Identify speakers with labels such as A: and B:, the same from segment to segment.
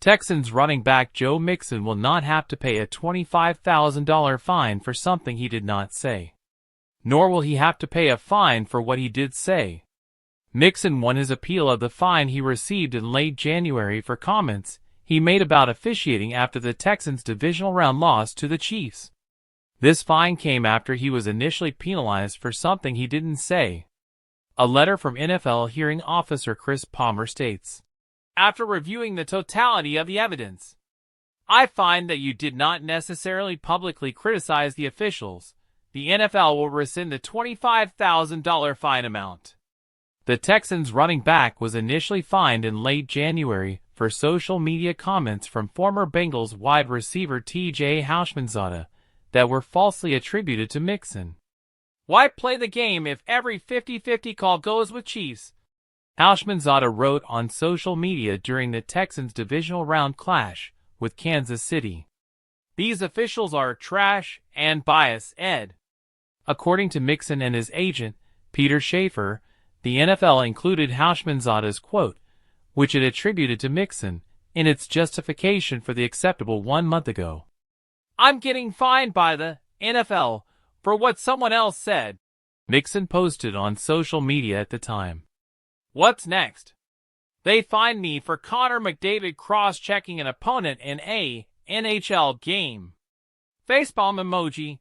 A: Texans running back Joe Mixon will not have to pay a $25,000 fine for something he did not say. Nor will he have to pay a fine for what he did say. Mixon won his appeal of the fine he received in late January for comments he made about officiating after the Texans' divisional round loss to the Chiefs. This fine came after he was initially penalized for something he didn't say. A letter from NFL hearing officer Chris Palmer states, "After reviewing the totality of the evidence, I find that you did not necessarily publicly criticize the officials. The NFL will rescind the $25,000 fine amount." The Texans running back was initially fined in late January for social media comments from former Bengals wide receiver T.J. Houshmandzadeh that were falsely attributed to Mixon. "Why play the game if every 50-50 call goes with Chiefs?" Houshmandzadeh wrote on social media during the Texans' divisional round clash with Kansas City. "These officials are trash and biased, Ed." According to Mixon and his agent, Peter Schaefer, the NFL included Houshmandzadeh's quote, which it attributed to Mixon, in its justification for the acceptable 1 month ago. "I'm getting fined by the NFL for what someone else said," Mixon posted on social media at the time. "What's next? They fined me for Connor McDavid cross-checking an opponent in a NHL game. Facepalm emoji."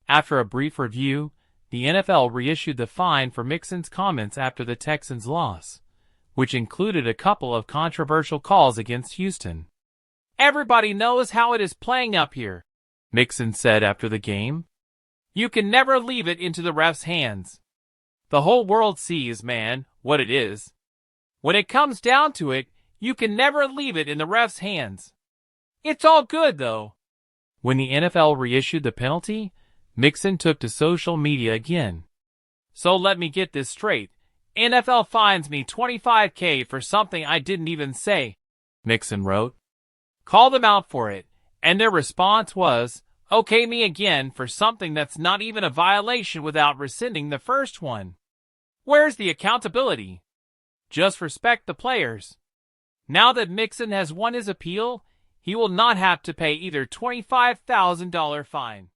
A: After a brief review, the NFL reissued the fine for Mixon's comments after the Texans' loss, which included a couple of controversial calls against Houston. "Everybody knows how it is playing up here," Mixon said after the game. "You can never leave it into the ref's hands. The whole world sees, man, what it is. When it comes down to it, you can never leave it in the ref's hands. It's all good, though." When the NFL reissued the penalty, Mixon took to social media again. "So let me get this straight. NFL fines me $25K for something I didn't even say," Mixon wrote. "Call them out for it, and their response was, okay me again for something that's not even a violation without rescinding the first one. Where's the accountability? Just respect the players." Now that Mixon has won his appeal, he will not have to pay either $25,000 fine